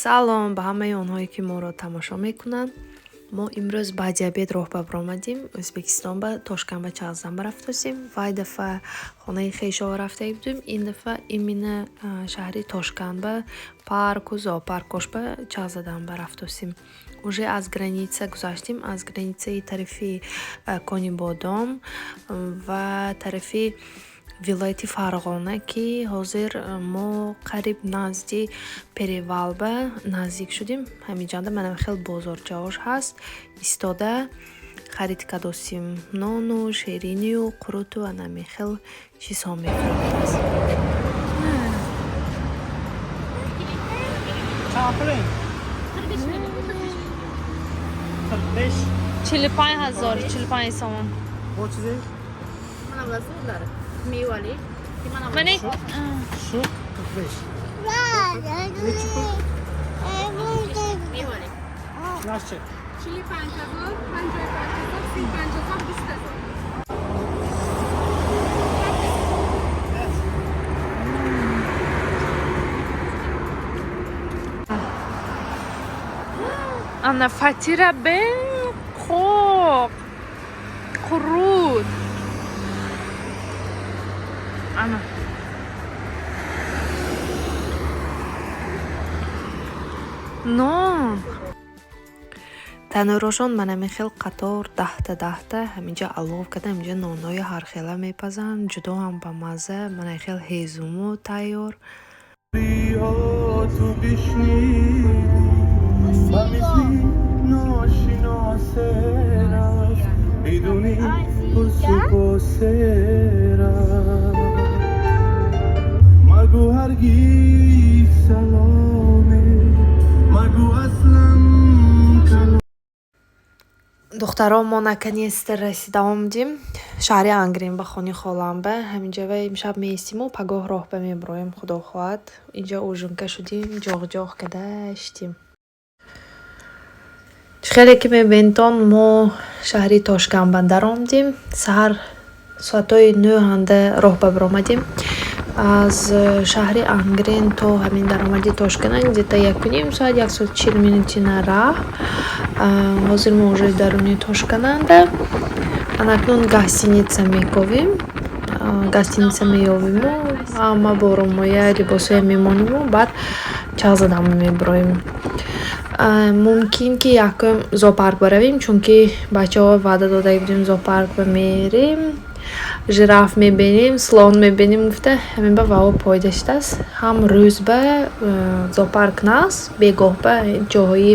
салом ба ҳамаи онҳое ки моро тамошо мекунанд. мо имрӯз баъди обед роҳ ба омадем. Ӯзбекистон ба Тошканба Чағзанба рафтосем. Вай дафъа хонаи хешаҳо рафтаи будем. Ин дафъа имина шаҳри Тошканба парку зоопаркош ба Чағзанба рафтосем. Уже аз граница гузаштем. Аз границаи тарафи Кони Бодом ва тарафи вилояти Фарғона ки ҳозир мо қариб назди Перевалба наздик шудем. ҳаминҷанда манам хел бозорҷаош ҳаст. Истода харид кардосем нону шеринию қуруту анами хел чизҳо мефурӯхтааст. چهل پنج هزار 45 سوم میوالی من یک شو 45 میوالی Nasze. 45,000 55,000 35,000 20,000 انا فطیره بین خوب قرود انا نون танӯрошон манами хел қатор даҳта ҳаминҷа алов карда ҳаминҷа нонҳои ҳархела мепазанд. ҷудо ҳам ба мазза манай хел ҳезуму тайёр. духтаро мо наконец-то расида омадем шаҳри Ангрен ба хони холамба. ҳаминҷа вай имшаб меистиму пагоҳ роҳ ба меброем худо хоҳад. инҷа ужунка шудем ҷоғ кадаштем. хеле ки мебинтон мо шаҳри Тошканба даромадем. Саҳар соатҳои 9 роҳ ба биромадем. аз шаҳри Ангрен то ҳамин даромади Тошкана где-то 1.5 соат 1 соат 40 минутина раҳ. ҳозир мо уже даруни Тошкананда. анакнун гостиница мековем. гостиница меёвиму ҳама боромоя либосҳоя мемониму баъд Чағзанба меброем. мумкин ки якум зоопарк баравем чунки бачаҳо ваъда дода будем зоопарк мерем жираф мебинем слон мебинем гуфта ҳамин ба вао пой даштааст. ҳам рӯз ба зоопарк наст бегоҳ ба ҷоҳои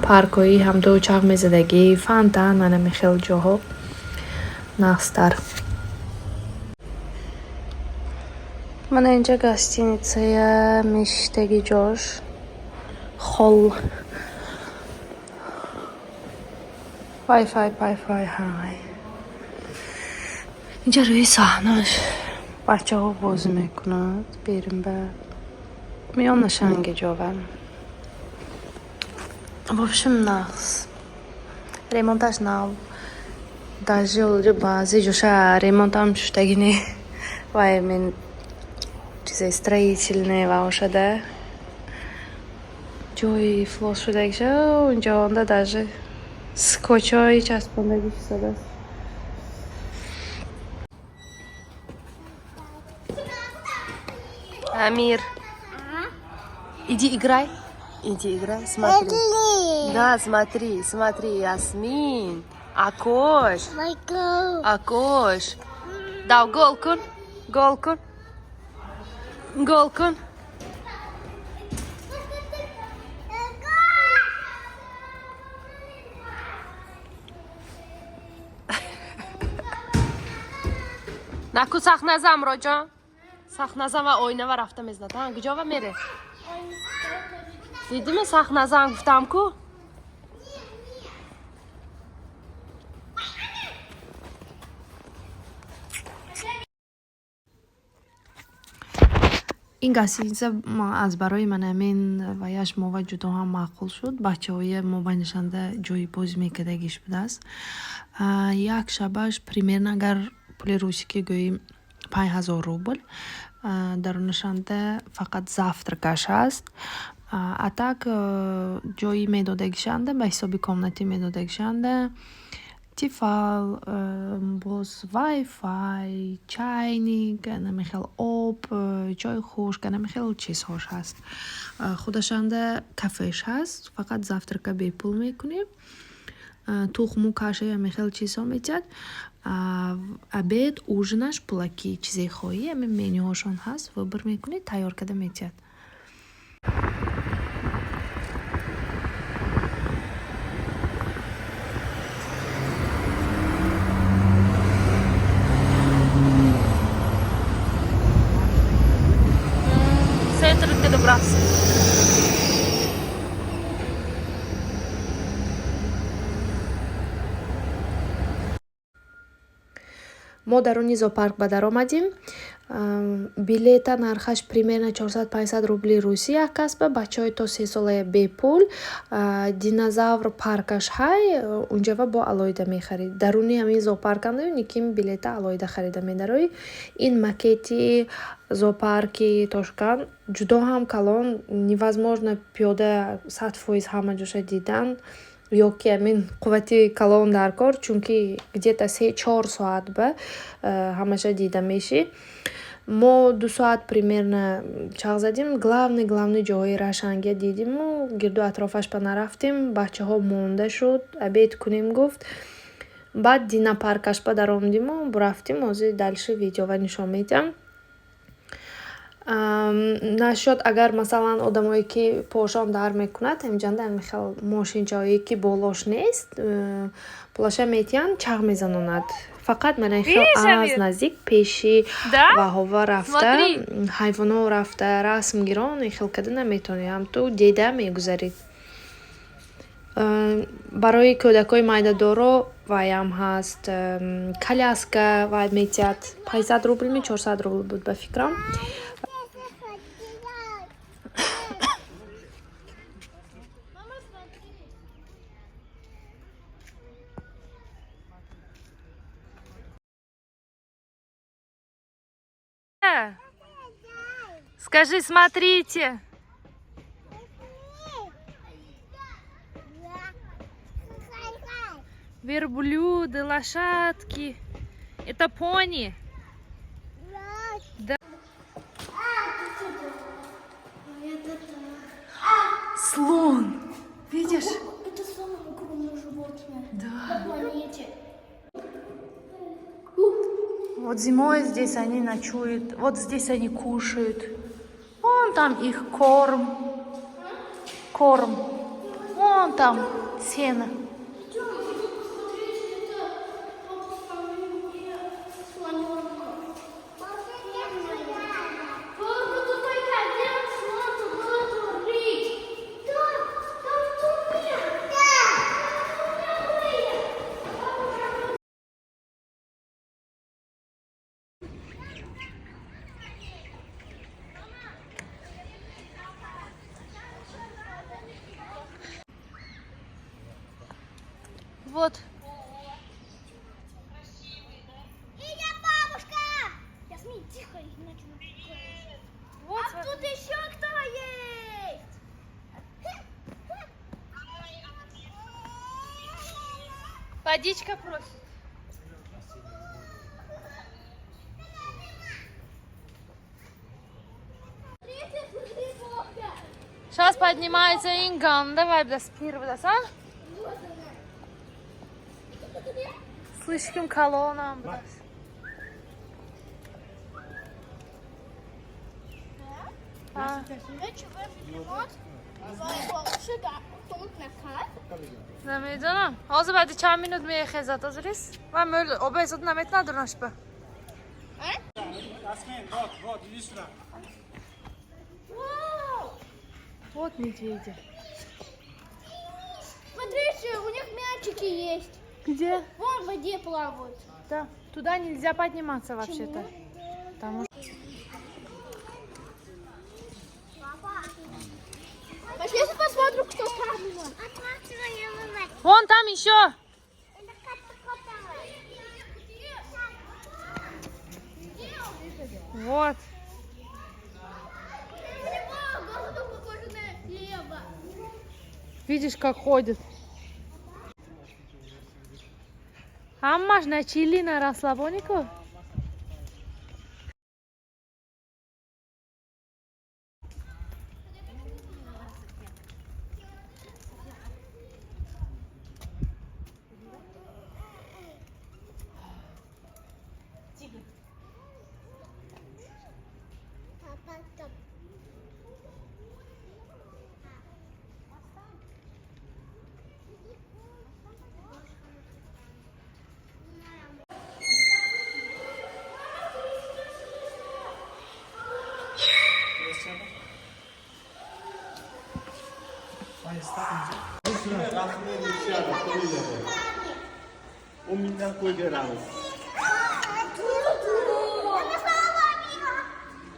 паркҳои ҳамду чағмезадагӣ фонтан анами хел ҷоҳо настар. мана инҷа гостиницая мешитаги ҷош холл вайфай ҳай. инҷа рӯи саҳнаш бачаҳо бозӣ мекунанд. берим ба миёна шангиҷова. в общем нақс ремонташ нав даже баъзе ҷоша ремонтам шудагӣ не вай мен чизаи строительное вао шуда ҷои флос шудагиша инҷа онда даже скотчҳои часпондагӣ шудааст. Амир, иди играй, смотри. Да, смотри, Ясмин, Акош. Да, гол кун. Наку сахназам роҷон. сахназам ва ойнава рафта мезанад. куҷова мере? дидиме сахназам гуфтам ку? ин гостиница аз барои манамин ваяш мова ҷудо ҳам маъқул шуд. бачаҳои мо байнашанда ҷои бозӣ мекардагиш будааст. як шабаш примерно агар пули русики гӯи 5000 рубл. даронашанда фақат завтракаш ҳаст. А так ҷои медодагишанда ба ҳисоби комнатӣ медодагишанда тифал, боз вайфай, чайник, намехел об, чой хушк, намехел чизҳош ҳаст. Худашанда кафеш ҳаст, фақат завтрака бепул мекунӣ. тухму каша намехел чизҳо метиҳад. Абед ужинаш пулакӣ чизе хоҳӣ ҳамин менюҳошон ҳаст, выбор мекунӣ, тайёр карда метиҳад. Центрите добра си. мо дар они зоопарк ба дар омадем. Билета нархаш примерно 400-500 рубли русӣ як касба, бачаҳои то 3 сола бепул. Динозавр паркаш ҳай, унҷава бо алоида мехарид. Даруни ҳамин зоопаркам никим билета алоида харида медарои. Ин макети зоопарки Тошкан ҷудо ҳам калон, невозможно пиёда 100% ҳама ҷоша дидан. Ё ки амин қуввати калон дар кор, чунки где-то 3-4 соат ба ҳамаша дида мешӣ. Мо 2 соат примерно чағ задим, главный ҷоҳои Рашанге дидиму гирду атрофаш па нарафтем. Бачаҳо монда шуд, абед кунем гуфт. Баъд динапаркаш па дар омдиму рафтим, ҳозир дальши видеова нишон медиҳам. Нашод агар масалан одамое ки пошон дар мекунад, ҳамҷанда михел мошинчаое ки болош нест, плаша метиҳан чағ мезанонад. Фақат мана хел аз наздик пеши ваҳова рафта, ҳайвоно рафта расм гирон хел када наметавонӣ, ҳамту деда мегузарид. Барои кӯдакои майдадоро ваям ҳаст. Коляска вай метиҳад 500 рубли, 400 рубли буд ба фикрам. Скажи, смотрите. Верблюды, лошадки. Это пони. Да. Слон. Видишь? Это самое огромное животное Да. на планете. Вот зимой здесь они ночуют, вот здесь они кушают. Вон там их корм. Вон там сено. Вот. Идет бабушка! Ясмин, тихо, иначе мы Вот. А тут еще кто есть? Водичка просит. Сейчас поднимается Инган. Давай, спирвдас, а? Слишком колонам. نمیدونم حاضر بعد چند مینوت میخزد از ریس و مل آب حساب نمیت ندارنش به вот медведи. Смотрите, у них мячики есть. Где? Вон в воде плавают. Да. Туда нельзя подниматься вообще-то. Потому что... Пошли посмотрим, кто там. Вон там еще. Вот. Голову похоже на Видишь, как ходит. Хаммаш на чили, на расслабонику.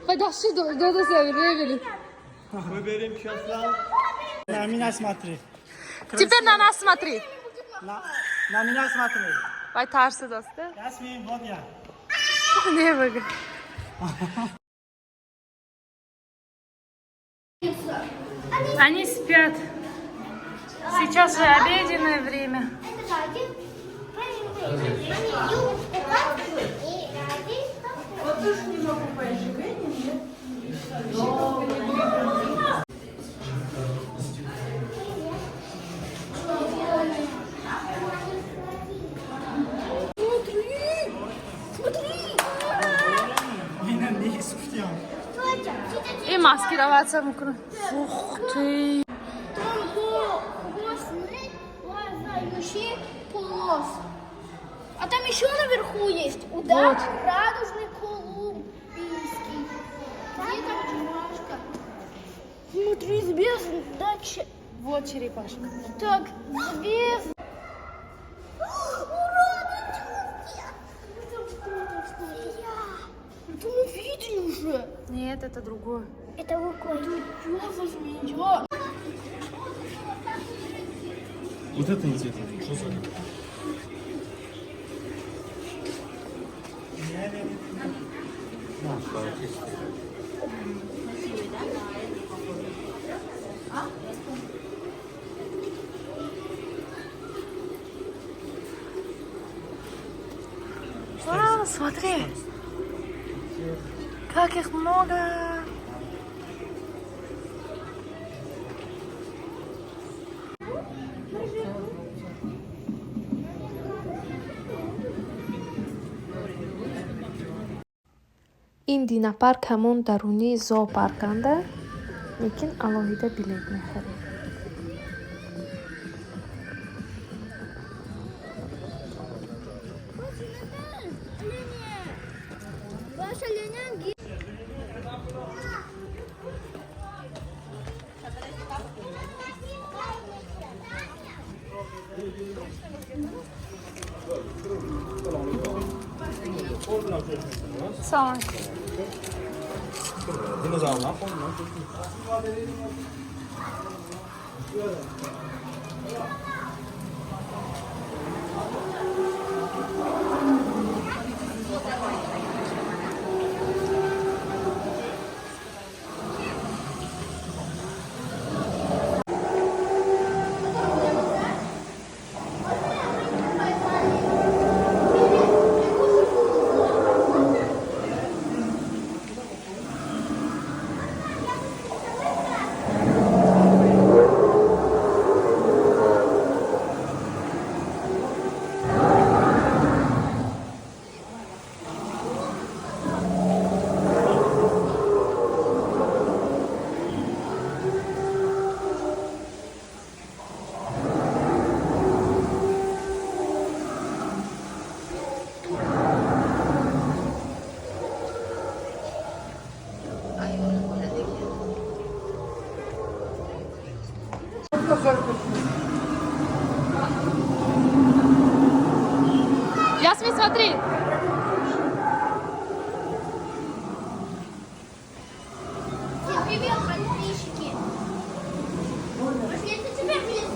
Подошли до ревели. Выберем сейчас лав. На меня смотри. Теперь на нас смотри. На меня смотри. Vay tersi dostu. Ясмин, вот я. Ne böyle? Они спят. Сейчас же обеденное время. Это один. Они идут купаться и один. Меня не спустим. И маскироваться мокро. Ух ты. Глазающий полос. А там еще наверху есть удар, Вот. радужный колумбийский. Где там черепашка? Смотри, с бездны, да, Вот черепашка. так, с бездны. Ура, это мы видели уже. Нет, это другое. Это рукой. Что за змея? Вот это интересно. Что за? Вау, смотри. Как их много. ин динапарк ҳамон дарунии зоопарканда, лекин алоҳида билет мехарем. Ваша линия. Sağ ol. Dinozavrlar. Ясмин, смотри. Привет, подписчики. Если тебе близко.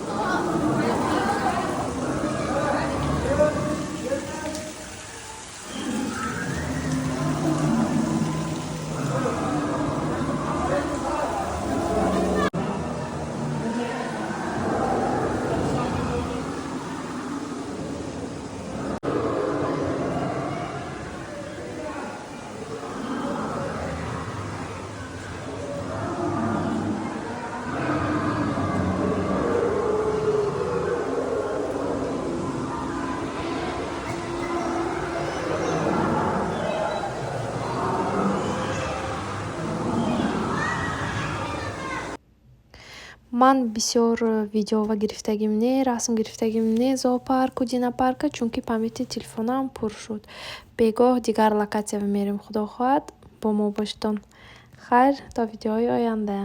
ман бисёр видеова гирифтагим не, расм гирифтагим не зоопарку, динапарка, чунки памяти телефонам пур шуд. Бегоҳ дигар локатсия мерем. Худо хоҳад бо мо бошедон. Хайр, то видеоҳои оянда.